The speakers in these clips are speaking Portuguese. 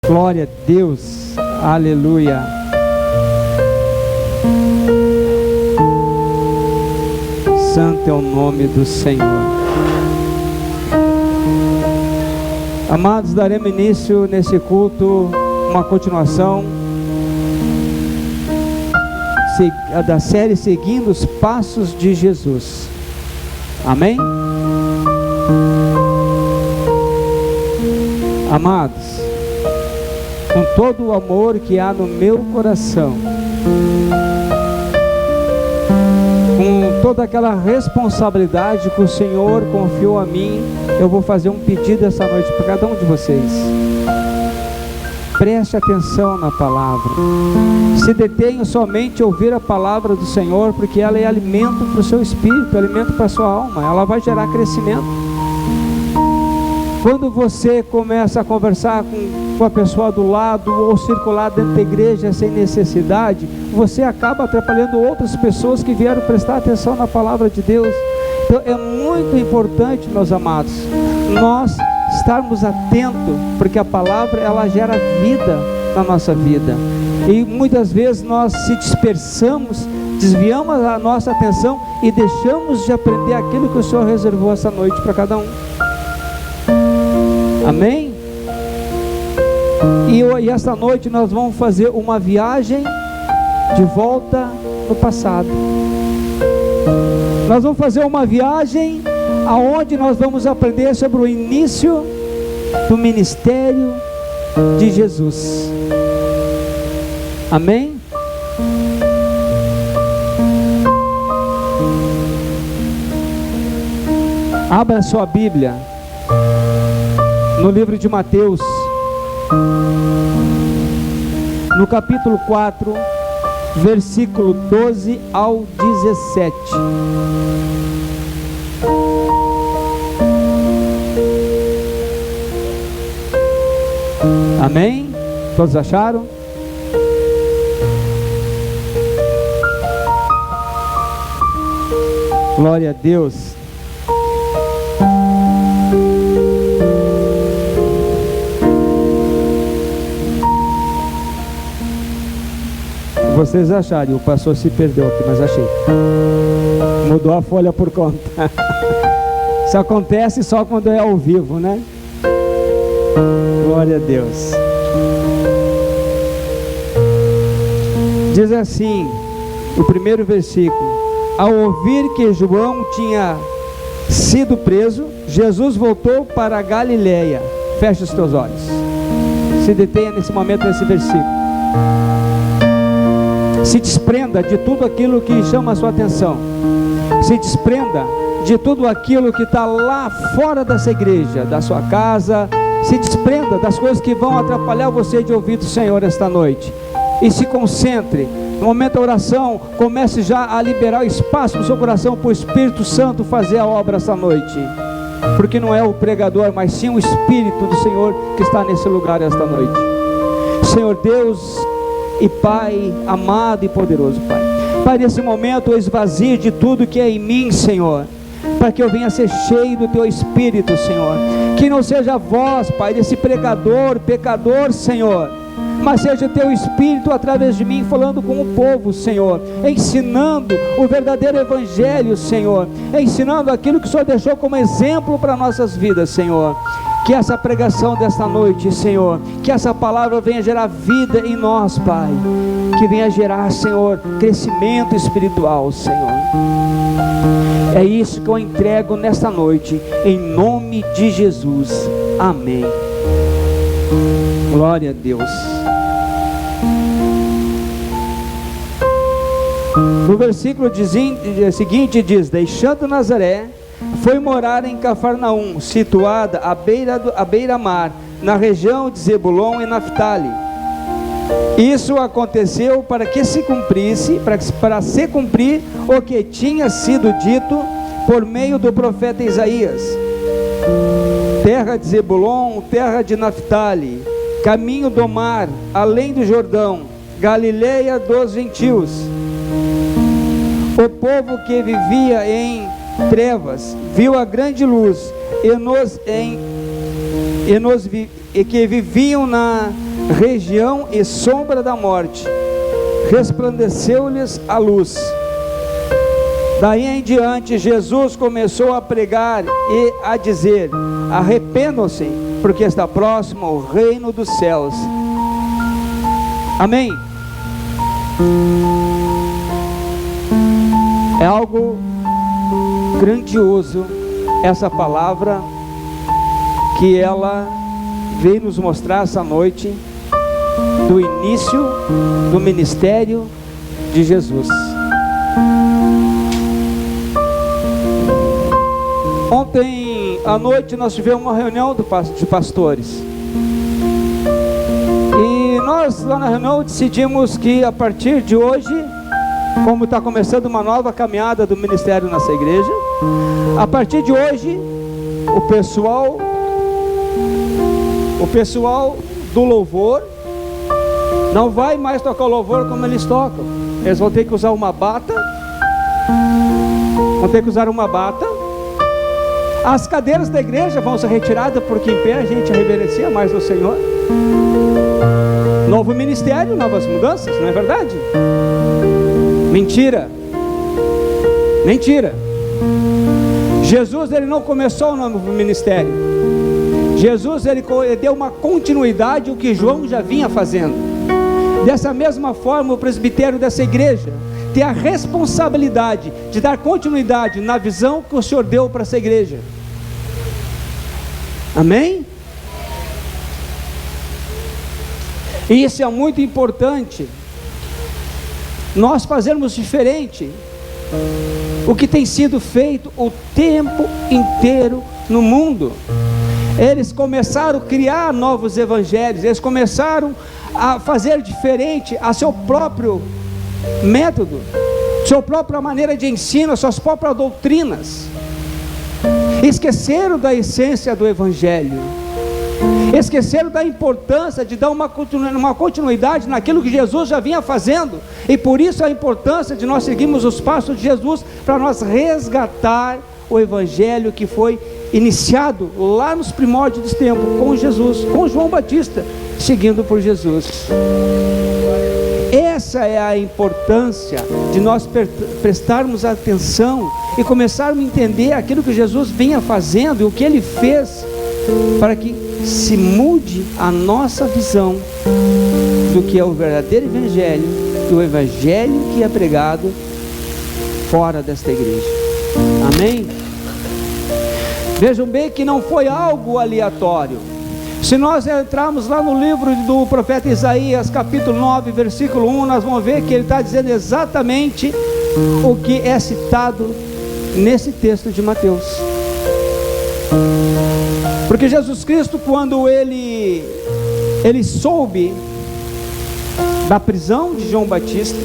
Glória a Deus, aleluia. Santo é o nome do Senhor. Amados, daremos início nesse culto, uma continuação da série Seguindo os Passos de Jesus. Amém? Amados, com todo o amor que há no meu coração, com toda aquela responsabilidade que o Senhor confiou a mim, eu vou fazer um pedido essa noite para cada um de vocês. Preste atenção na palavra. Se detenha somente a ouvir a palavra do Senhor, porque ela é alimento para o seu espírito, alimento para a sua alma. Ela vai gerar crescimento. Quando você começa a conversar com a pessoa do lado ou circular dentro da igreja sem necessidade, você acaba atrapalhando outras pessoas que vieram prestar atenção na palavra de Deus. Então é muito importante, meus amados, nós estarmos atentos, porque a palavra ela gera vida na nossa vida. E muitas vezes nós se dispersamos, desviamos a nossa atenção e deixamos de aprender aquilo que o Senhor reservou essa noite para cada um. Amém? E esta noite nós vamos fazer uma viagem de volta no passado. Nós vamos fazer uma viagem aonde nós vamos aprender sobre o início do ministério de Jesus. Amém? Abra sua Bíblia no livro de Mateus, no capítulo 4, versículo 12 ao 17. Amém? Todos acharam? Glória a Deus. Vocês acharam, o pastor se perdeu aqui, mas achei. Mudou a folha por conta. Isso acontece só quando é ao vivo, né? Glória a Deus. Diz assim, o primeiro versículo: ao ouvir que João tinha sido preso, Jesus voltou para a Galileia. Feche os teus olhos. Se detenha nesse momento, nesse versículo. Se desprenda de tudo aquilo que chama a sua atenção. Se desprenda de tudo aquilo que está lá fora dessa igreja, da sua casa. Se desprenda das coisas que vão atrapalhar você de ouvir do Senhor esta noite. E se concentre. No momento da oração, comece já a liberar espaço no seu coração para o Espírito Santo fazer a obra esta noite. Porque não é o pregador, mas sim o Espírito do Senhor que está nesse lugar esta noite. Senhor Deus e Pai amado e poderoso, Pai, Pai, nesse momento eu esvazie de tudo que é em mim, Senhor, para que eu venha ser cheio do Teu Espírito, Senhor. Que não seja a voz, Pai, desse pregador, pecador, Senhor, mas seja o Teu Espírito através de mim falando com o povo, Senhor, ensinando o verdadeiro Evangelho, Senhor, ensinando aquilo que o Senhor deixou como exemplo para nossas vidas, Senhor. Que essa pregação desta noite, Senhor, que essa palavra venha gerar vida em nós, Pai, que venha gerar, Senhor, crescimento espiritual, Senhor. É isso que eu entrego nesta noite, em nome de Jesus, amém. Glória a Deus. No versículo seguinte diz: deixando Nazaré, foi morar em Cafarnaum, situada à beira-mar, na região de Zebulon e Naftali. Isso aconteceu para se cumprir o que tinha sido dito por meio do profeta Isaías: terra de Zebulon, terra de Naftali, caminho do mar, além do Jordão, Galileia dos gentios. O povo que vivia em trevas viu a grande luz, e que viviam na região e sombra da morte, resplandeceu-lhes a luz. Daí em diante, Jesus começou a pregar e a dizer: arrependam-se, porque está próximo o reino dos céus. Amém? É algo grandioso essa palavra que ela veio nos mostrar essa noite, do início do ministério de Jesus. Ontem à noite nós tivemos uma reunião de pastores, e nós lá na reunião decidimos que a partir de hoje, como está começando uma nova caminhada do ministério nessa igreja, a partir de hoje o pessoal do louvor não vai mais tocar o louvor como eles tocam. Eles vão ter que usar uma bata, as cadeiras da igreja vão ser retiradas, porque em pé a gente reverencia mais o Senhor. Novo ministério, novas mudanças, não é verdade? Mentira. Jesus, ele não começou um novo ministério. Jesus, ele deu uma continuidade ao que João já vinha fazendo. Dessa mesma forma, o presbitério dessa igreja tem a responsabilidade de dar continuidade na visão que o Senhor deu para essa igreja. Amém? E isso é muito importante, nós fazermos diferente o que tem sido feito o tempo inteiro no mundo. Eles começaram a criar novos evangelhos, eles começaram a fazer diferente a seu próprio método, sua própria maneira de ensino, suas próprias doutrinas. Esqueceram da essência do evangelho, esqueceram da importância de dar uma continuidade naquilo que Jesus já vinha fazendo. E por isso a importância de nós seguirmos os passos de Jesus, para nós resgatar o evangelho que foi iniciado lá nos primórdios dos tempos, com Jesus, com João Batista, seguindo por Jesus. Essa é a importância de nós prestarmos atenção e começarmos a entender aquilo que Jesus vinha fazendo e o que Ele fez, para que se mude a nossa visão do que é o verdadeiro evangelho, do evangelho que é pregado fora desta igreja. Amém? Vejam bem que não foi algo aleatório. Se nós entrarmos lá no livro do profeta Isaías, capítulo 9, versículo 1, nós vamos ver que ele está dizendo exatamente o que é citado nesse texto de Mateus. Porque Jesus Cristo, quando ele soube da prisão de João Batista,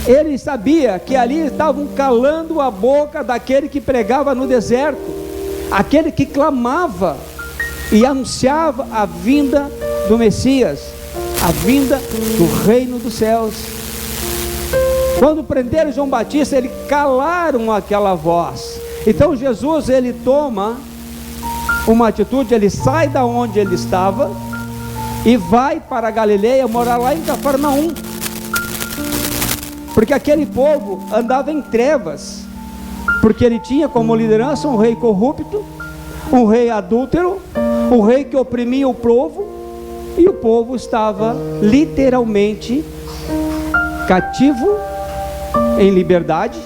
ele sabia que ali estavam calando a boca daquele que pregava no deserto, aquele que clamava e anunciava a vinda do Messias, a vinda do reino dos céus. Quando prenderam João Batista, eles calaram aquela voz. Então Jesus, ele toma uma atitude, ele sai da onde ele estava e vai para a Galileia, morar lá em Cafarnaum, porque aquele povo andava em trevas, porque ele tinha como liderança um rei corrupto, um rei adúltero, um rei que oprimia o povo, e o povo estava literalmente cativo em liberdade,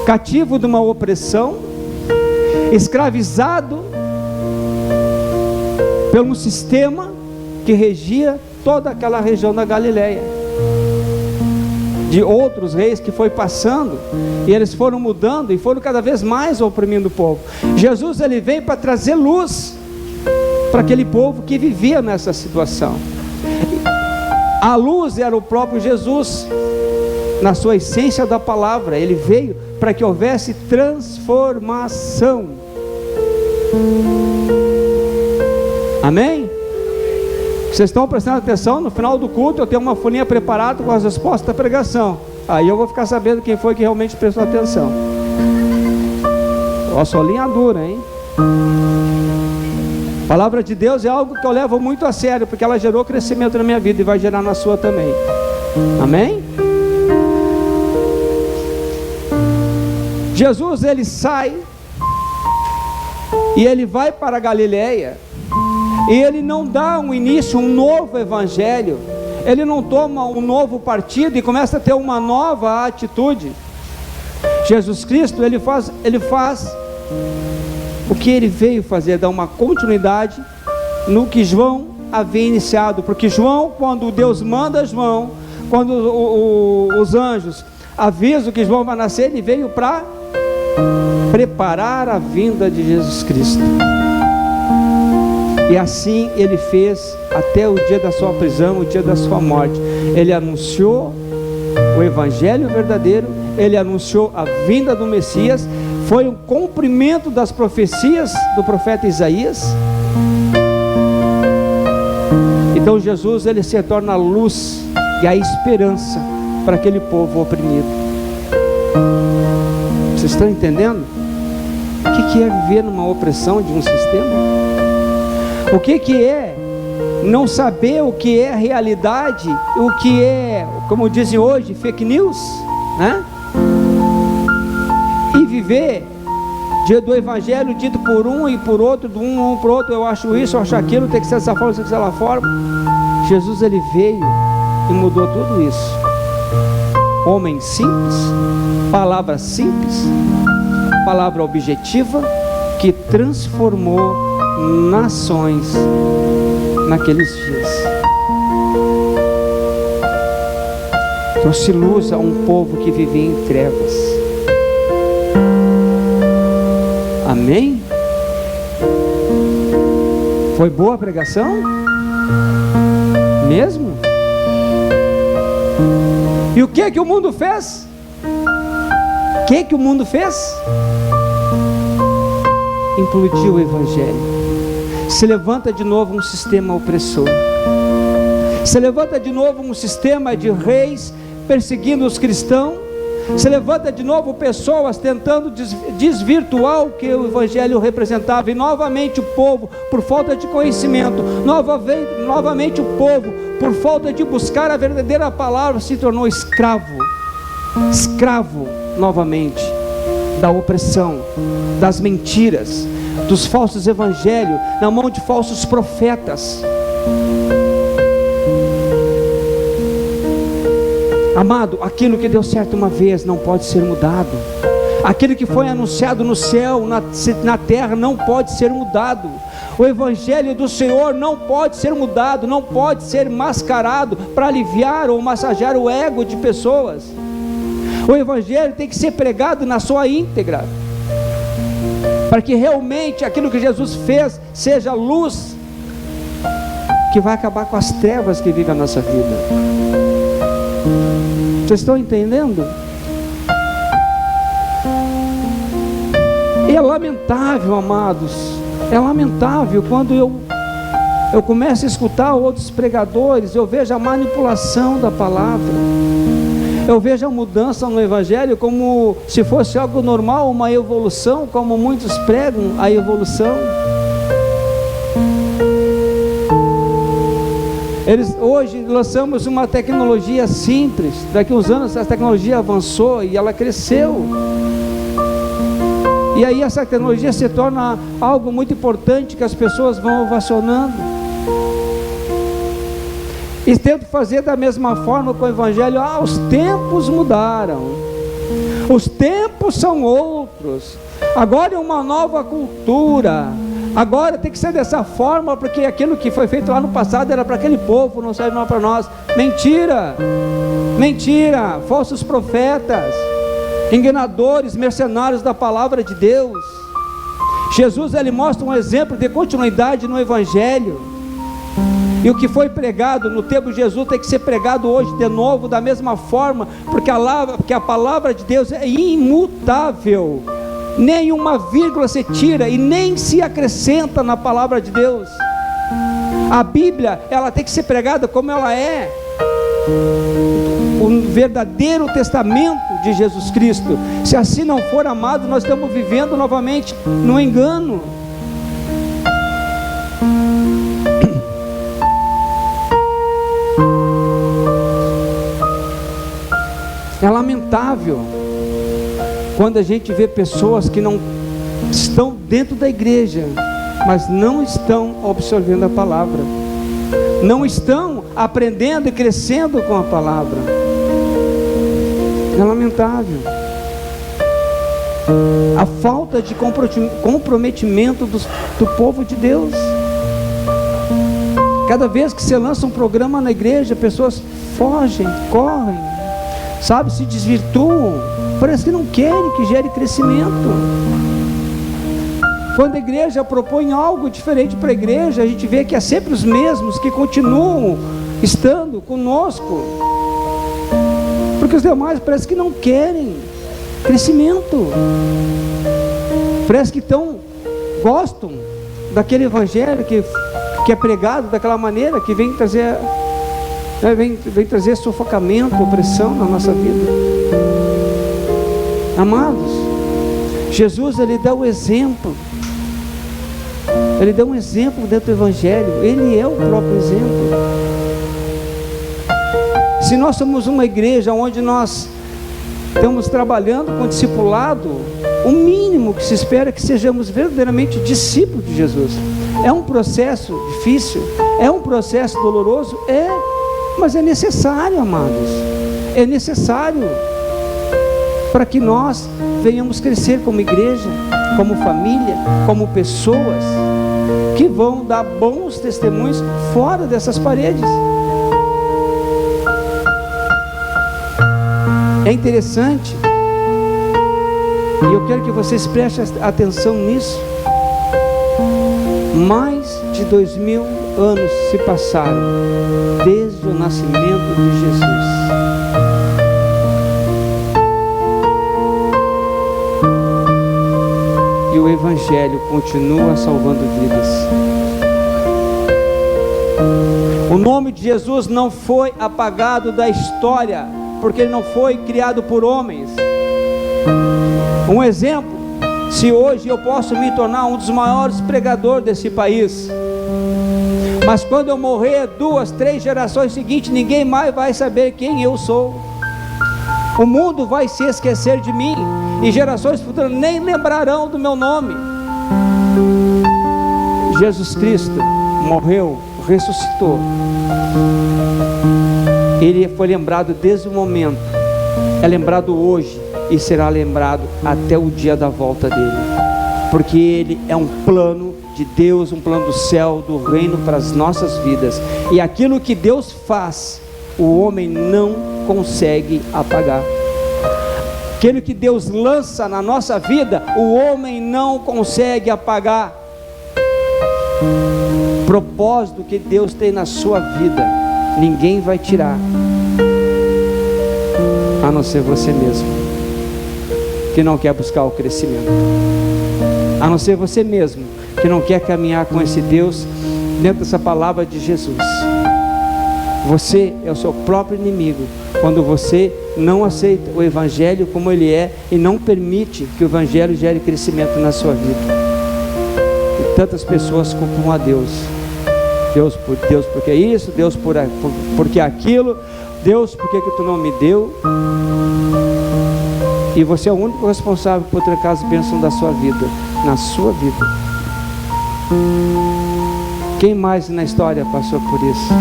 cativo de uma opressão, escravizado pelo sistema que regia toda aquela região da Galileia, de outros reis que foi passando, e eles foram mudando e foram cada vez mais oprimindo o povo. Jesus, ele veio para trazer luz para aquele povo que vivia nessa situação. A luz era o próprio Jesus, na sua essência da palavra. Ele veio para que houvesse transformação. Amém? Vocês estão prestando atenção? No final do culto eu tenho uma folhinha preparada com as respostas da pregação. Aí eu vou ficar sabendo quem foi que realmente prestou atenção. Ó, solinha dura, hein? A palavra de Deus é algo que eu levo muito a sério, porque ela gerou crescimento na minha vida e vai gerar na sua também. Amém? Jesus, ele sai e ele vai para a Galileia, e ele não dá um início, um novo evangelho, ele não toma um novo partido e começa a ter uma nova atitude. Jesus Cristo, ele faz o que ele veio fazer, dar uma continuidade no que João havia iniciado, porque João, quando Deus manda João, quando os anjos avisam que João vai nascer, ele veio para preparar a vinda de Jesus Cristo. E assim ele fez até o dia da sua prisão, o dia da sua morte. Ele anunciou o evangelho verdadeiro, ele anunciou a vinda do Messias, foi um cumprimento das profecias do profeta Isaías. Então Jesus, ele se torna a luz e a esperança para aquele povo oprimido. Vocês estão entendendo? O que é viver numa opressão de um sistema? O que é não saber o que é realidade, o que é, como dizem hoje, fake news, né? E viver do evangelho dito por um e por outro, de um por outro, eu acho isso, eu acho aquilo, tem que ser dessa forma, tem que ser dessa forma. Jesus, ele veio e mudou tudo isso. Homem simples, palavra simples, palavra objetiva, que transformou nações naqueles dias. Trouxe luz a um povo que vivia em trevas. Amém? Foi boa a pregação? Mesmo? E o que o mundo fez? O que o mundo fez? Implodiu o evangelho. Se levanta de novo um sistema opressor. Se levanta de novo um sistema de reis perseguindo os cristãos. Se levanta de novo pessoas tentando desvirtuar o que o evangelho representava. E novamente o povo, por falta de conhecimento, novamente o povo, por falta de buscar a verdadeira palavra, se tornou escravo novamente da opressão, das mentiras, dos falsos evangelhos, na mão de falsos profetas. Amado, aquilo que deu certo uma vez não pode ser mudado. Aquilo que foi anunciado no céu, na terra, não pode ser mudado. O evangelho do Senhor não pode ser mudado, não pode ser mascarado para aliviar ou massagear o ego de pessoas. O evangelho tem que ser pregado na sua íntegra, para que realmente aquilo que Jesus fez seja luz que vai acabar com as trevas que vivem a nossa vida. Vocês estão entendendo? E é lamentável, amados, é lamentável quando eu começo a escutar outros pregadores, eu vejo a manipulação da palavra, eu vejo a mudança no evangelho como se fosse algo normal, uma evolução, como muitos pregam a evolução. Hoje lançamos uma tecnologia simples, daqui a uns anos essa tecnologia avançou e ela cresceu, e aí essa tecnologia se torna algo muito importante que as pessoas vão ovacionando, e tento fazer da mesma forma com o evangelho. Os tempos mudaram, os tempos são outros, agora é uma nova cultura, agora tem que ser dessa forma, porque aquilo que foi feito lá no passado era para aquele povo, não serve mais para nós. Mentira, mentira, falsos profetas, enganadores, mercenários da palavra de Deus. Jesus, ele mostra um exemplo de continuidade no evangelho, e o que foi pregado no tempo de Jesus tem que ser pregado hoje de novo, da mesma forma, porque a palavra de Deus é imutável, nenhuma vírgula se tira e nem se acrescenta na palavra de Deus. A Bíblia, ela tem que ser pregada como ela é, o verdadeiro testamento de Jesus Cristo. Se assim não for, amado, nós estamos vivendo novamente no engano. É lamentável quando a gente vê pessoas que não estão dentro da igreja, mas não estão absorvendo a palavra, não estão aprendendo e crescendo com a palavra. É lamentável a falta de comprometimento do povo de Deus. Cada vez que você lança um programa na igreja, pessoas fogem, correm, sabe, se desvirtuam, parece que não querem que gere crescimento. Quando a igreja propõe algo diferente para a igreja, a gente vê que é sempre os mesmos que continuam estando conosco, porque os demais parece que não querem crescimento, parece que gostam daquele evangelho que é pregado daquela maneira, que vem trazer sufocamento, opressão na nossa vida. Amados, Jesus, ele dá o exemplo. Ele dá um exemplo dentro do evangelho. Ele é o próprio exemplo. Se nós somos uma igreja onde nós estamos trabalhando com discipulado, o mínimo que se espera é que sejamos verdadeiramente discípulos de Jesus. É um processo difícil, é um processo doloroso, mas é necessário, amados. É necessário para que nós venhamos crescer como igreja, como família, como pessoas que vão dar bons testemunhos fora dessas paredes. É interessante, e eu quero que vocês prestem atenção nisso. Mais de 2000 anos se passaram desde o nascimento de Jesus. E o Evangelho continua salvando vidas. O nome de Jesus não foi apagado da história, porque ele não foi criado por homens. Um exemplo: se hoje eu posso me tornar um dos maiores pregadores desse país, mas quando eu morrer 2, 3 gerações seguintes, ninguém mais vai saber quem eu sou. O mundo vai se esquecer de mim, e gerações futuras nem lembrarão do meu nome. Jesus Cristo morreu, ressuscitou. Ele foi lembrado desde o momento, é lembrado hoje e será lembrado até o dia da volta dele, porque ele é um plano de Deus, um plano do céu, do reino para as nossas vidas. E aquilo que Deus faz, o homem não consegue apagar. Aquilo que Deus lança na nossa vida, o homem não consegue apagar. O propósito que Deus tem na sua vida, ninguém vai tirar, a não ser você mesmo, que não quer buscar o crescimento, a não ser você mesmo, que não quer caminhar com esse Deus, dentro dessa palavra de Jesus. Você é o seu próprio inimigo, quando você não aceita o Evangelho como ele é, e não permite que o Evangelho gere crescimento na sua vida. E tantas pessoas culpam a Deus, Deus porque isso, Deus porque aquilo, Deus porque que tu não me deu. E você é o único responsável por trancar as bênçãos da sua vida, na sua vida. Quem mais na história passou por isso?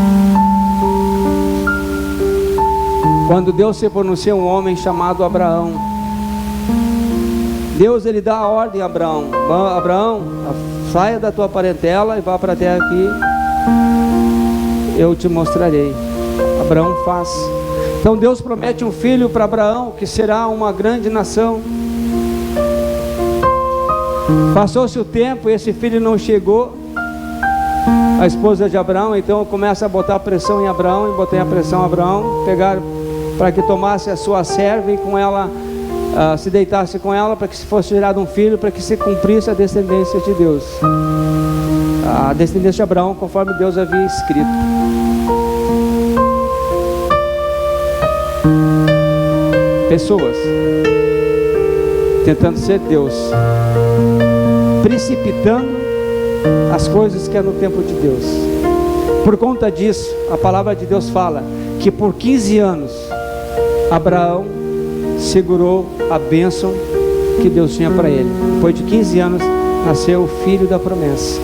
Quando Deus se pronuncia um homem chamado Abraão, Deus ele dá a ordem a Abraão: Abraão, saia da tua parentela e vá para a terra que eu te mostrarei. Abraão faz. Então Deus promete um filho para Abraão, que será uma grande nação. Passou-se o tempo e esse filho não chegou. A esposa de Abraão então começa a botar pressão em Abraão, e botar a pressão em Abraão, pegaram para que tomasse a sua serva e com ela se deitasse com ela, para que se fosse gerado um filho, para que se cumprisse a descendência de Deus, a descendência de Abraão, conforme Deus havia escrito. Pessoas tentando ser Deus, precipitando as coisas que é no tempo de Deus. Por conta disso, a palavra de Deus fala que por 15 anos Abraão segurou a bênção que Deus tinha para ele. Depois de 15 anos, nasceu o filho da promessa.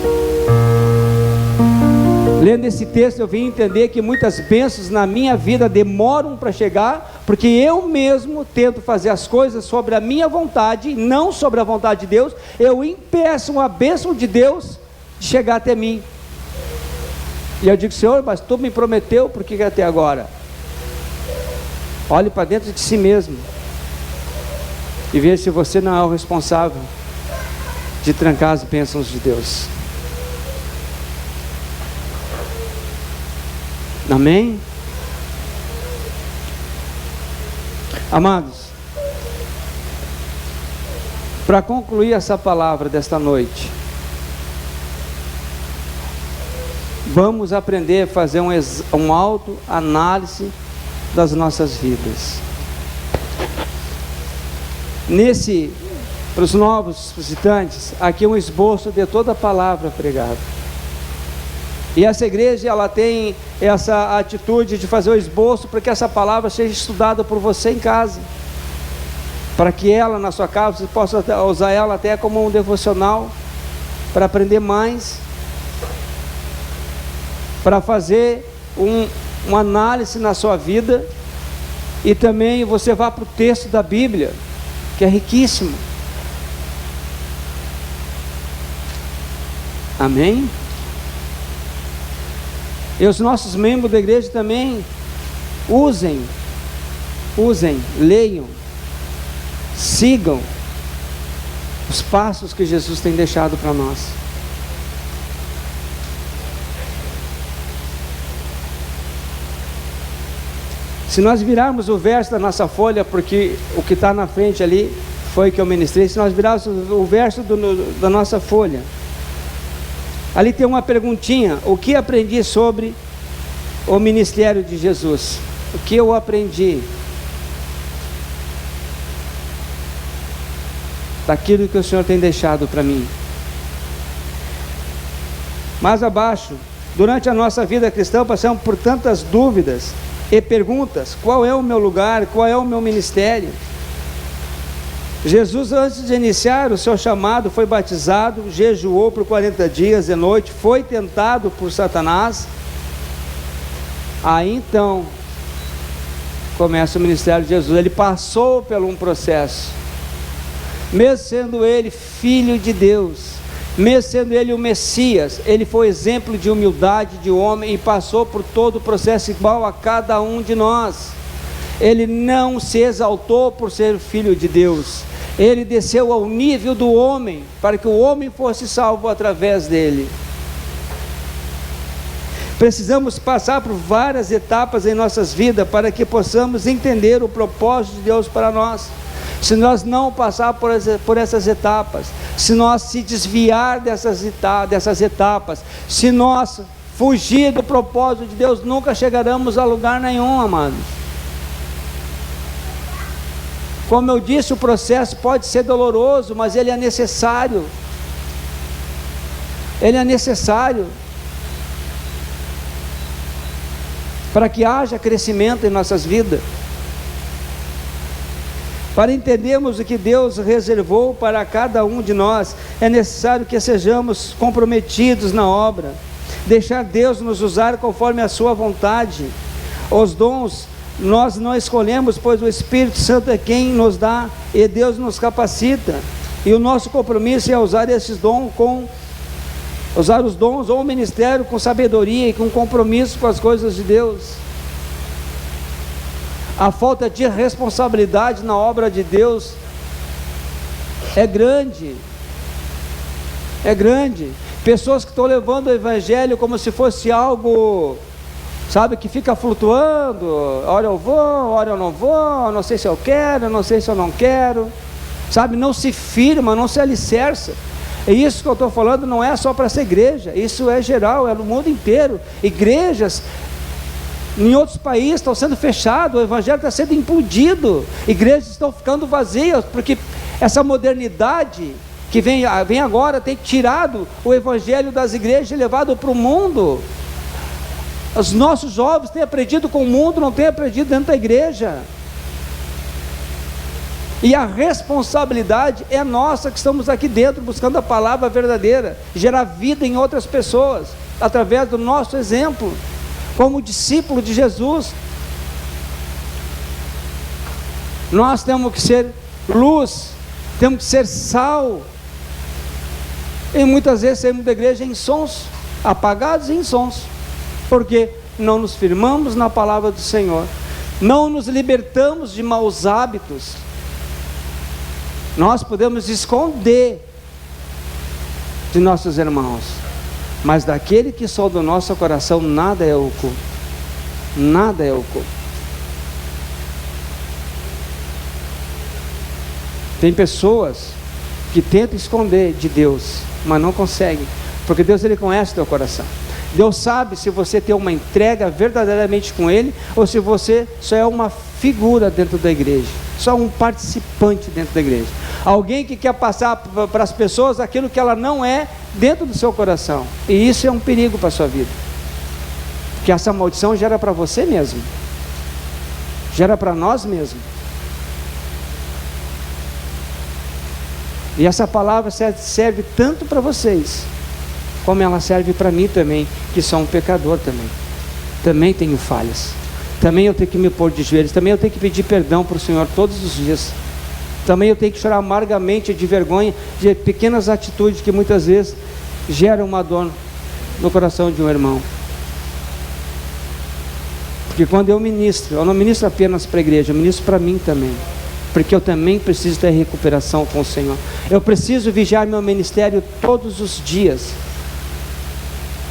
Lendo esse texto, eu vim entender que muitas bênçãos na minha vida demoram para chegar, porque eu mesmo tento fazer as coisas sobre a minha vontade, não sobre a vontade de Deus. Eu impeço a bênção de Deus de chegar até mim. E eu digo: Senhor, mas tu me prometeu, por que até agora? Olhe para dentro de si mesmo e veja se você não é o responsável de trancar as bênçãos de Deus. Amém? Amados, para concluir essa palavra desta noite, vamos aprender a fazer uma autoanálise das nossas vidas. Para os novos visitantes, aqui um esboço de toda a palavra pregada. E essa igreja, ela tem essa atitude de fazer o esboço para que essa palavra seja estudada por você em casa, para que ela, na sua casa, você possa usar ela até como um devocional, para aprender mais, para fazer uma análise na sua vida, e também você vá para o texto da Bíblia, que é riquíssimo. Amém? E os nossos membros da igreja também usem, leiam, sigam os passos que Jesus tem deixado para nós. Se nós virarmos o verso da nossa folha, porque o que está na frente ali foi que eu ministrei, se nós virarmos o verso da nossa folha, ali tem uma perguntinha: o que aprendi sobre o ministério de Jesus? O que eu aprendi daquilo que o Senhor tem deixado para mim? Mais abaixo, durante a nossa vida cristã, passamos por tantas dúvidas e perguntas: qual é o meu lugar? Qual é o meu ministério? Jesus, antes de iniciar o seu chamado, foi batizado, jejuou por 40 dias e noite, foi tentado por Satanás. Aí então começa o ministério de Jesus. Ele passou por um processo, mesmo sendo ele filho de Deus, mesmo sendo ele o Messias, ele foi exemplo de humildade de homem e passou por todo o processo igual a cada um de nós. Ele não se exaltou por ser filho de Deus, ele desceu ao nível do homem, para que o homem fosse salvo através dele. Precisamos passar por várias etapas em nossas vidas, para que possamos entender o propósito de Deus para nós. Se nós não passar por essas etapas, se nós se desviar dessas etapas, se nós fugir do propósito de Deus, nunca chegaremos a lugar nenhum, amados. Como eu disse, o processo pode ser doloroso, mas ele é necessário. Ele é necessário para que haja crescimento em nossas vidas. Para entendermos o que Deus reservou para cada um de nós, é necessário que sejamos comprometidos na obra, deixar Deus nos usar conforme a sua vontade. Os dons nós não escolhemos, pois o Espírito Santo é quem nos dá e Deus nos capacita, e o nosso compromisso é usar esses dons usar os dons ou o ministério com sabedoria e com compromisso com as coisas de Deus. A falta de responsabilidade na obra de Deus é grande. Pessoas que estão levando o evangelho como se fosse algo, sabe, que fica flutuando. Ora eu vou, ora eu não vou, não sei se eu quero, não sei se eu não quero, sabe, não se firma, não se alicerça. E isso que eu estou falando não é só para essa igreja, isso é geral, é no mundo inteiro. Igrejas em outros países estão sendo fechadas, o evangelho está sendo implodido, igrejas estão ficando vazias, porque essa modernidade que vem agora tem tirado o evangelho das igrejas e levado para o mundo. Os nossos jovens têm aprendido com o mundo, não têm aprendido dentro da igreja. E a responsabilidade é nossa, que estamos aqui dentro buscando a palavra verdadeira, gerar vida em outras pessoas, através do nosso exemplo, como discípulo de Jesus. Nós temos que ser luz, temos que ser sal. E muitas vezes saímos da igreja insonsos, apagados e insonsos, porque não nos firmamos na palavra do Senhor, não nos libertamos de maus hábitos. Nós podemos esconder de nossos irmãos, mas daquele que solta o nosso coração, nada é oculto. Nada é oculto. Tem pessoas que tentam esconder de Deus, mas não conseguem, porque Deus, Ele conhece teu coração. Deus sabe se você tem uma entrega verdadeiramente com Ele, ou se você só é uma figura dentro da igreja, só um participante dentro da igreja, alguém que quer passar para as pessoas aquilo que ela não é dentro do seu coração. E isso é um perigo para a sua vida, porque essa maldição gera para você mesmo, gera para nós mesmos. E essa palavra serve tanto para vocês, como ela serve para mim também, que sou um pecador também. Também tenho falhas. Também eu tenho que me pôr de joelhos. Também eu tenho que pedir perdão para o Senhor todos os dias. Também eu tenho que chorar amargamente de vergonha de pequenas atitudes que muitas vezes geram uma dor no coração de um irmão. Porque quando eu ministro, eu não ministro apenas para a igreja, eu ministro para mim também. Porque eu também preciso ter recuperação com o Senhor. Eu preciso vigiar meu ministério todos os dias.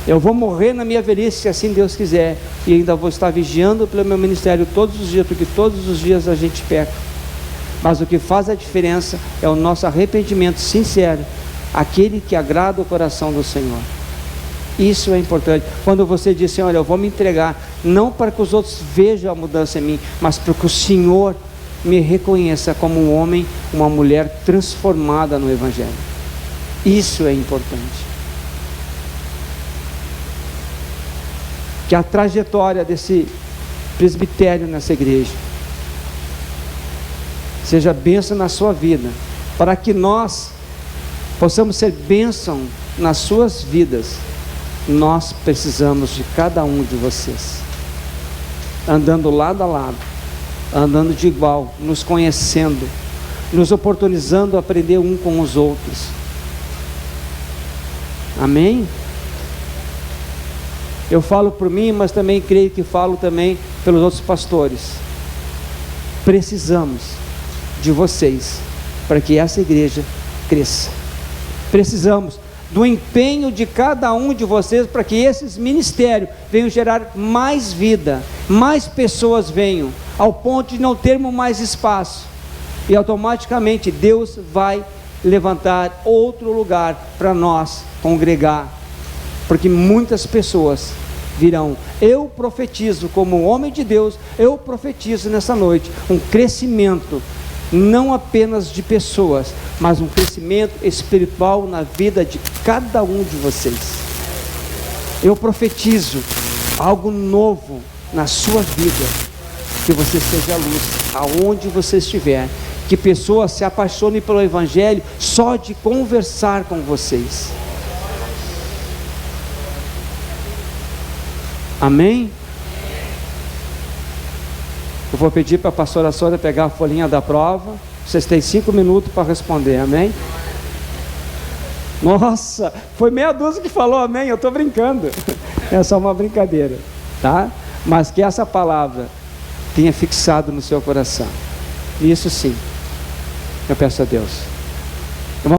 Eu vou morrer na minha velhice, se assim Deus quiser, e ainda vou estar vigiando pelo meu ministério todos os dias, porque todos os dias a gente peca. Mas o que faz a diferença é o nosso arrependimento sincero, aquele que agrada o coração do Senhor. Isso é importante. Quando você diz assim, olha, eu vou me entregar, não para que os outros vejam a mudança em mim, mas para que o Senhor me reconheça como um homem, uma mulher transformada no Evangelho. Isso é importante. Que a trajetória desse presbitério nessa igreja seja bênção na sua vida, para que nós possamos ser bênção nas suas vidas. Nós precisamos de cada um de vocês, andando lado a lado, andando de igual, nos conhecendo, nos oportunizando a aprender um com os outros. Amém? Eu falo por mim, mas também creio que falo também pelos outros pastores. Precisamos de vocês para que essa igreja cresça. Precisamos do empenho de cada um de vocês para que esses ministérios venham gerar mais vida, mais pessoas venham, ao ponto de não termos mais espaço, e automaticamente Deus vai levantar outro lugar para nós congregar, porque muitas pessoas virão. Eu profetizo como homem de Deus, eu profetizo nessa noite um crescimento, não apenas de pessoas, mas um crescimento espiritual na vida de cada um de vocês. Eu profetizo algo novo na sua vida, que você seja luz aonde você estiver, que pessoas se apaixonem pelo Evangelho só de conversar com vocês. Amém? Eu vou pedir para a pastora Sônia pegar a folhinha da prova. Vocês têm 5 minutos para responder, amém? Nossa, foi meia dúzia que falou amém, eu estou brincando. É só uma brincadeira, tá? Mas que essa palavra tenha fixado no seu coração. Isso sim, eu peço a Deus.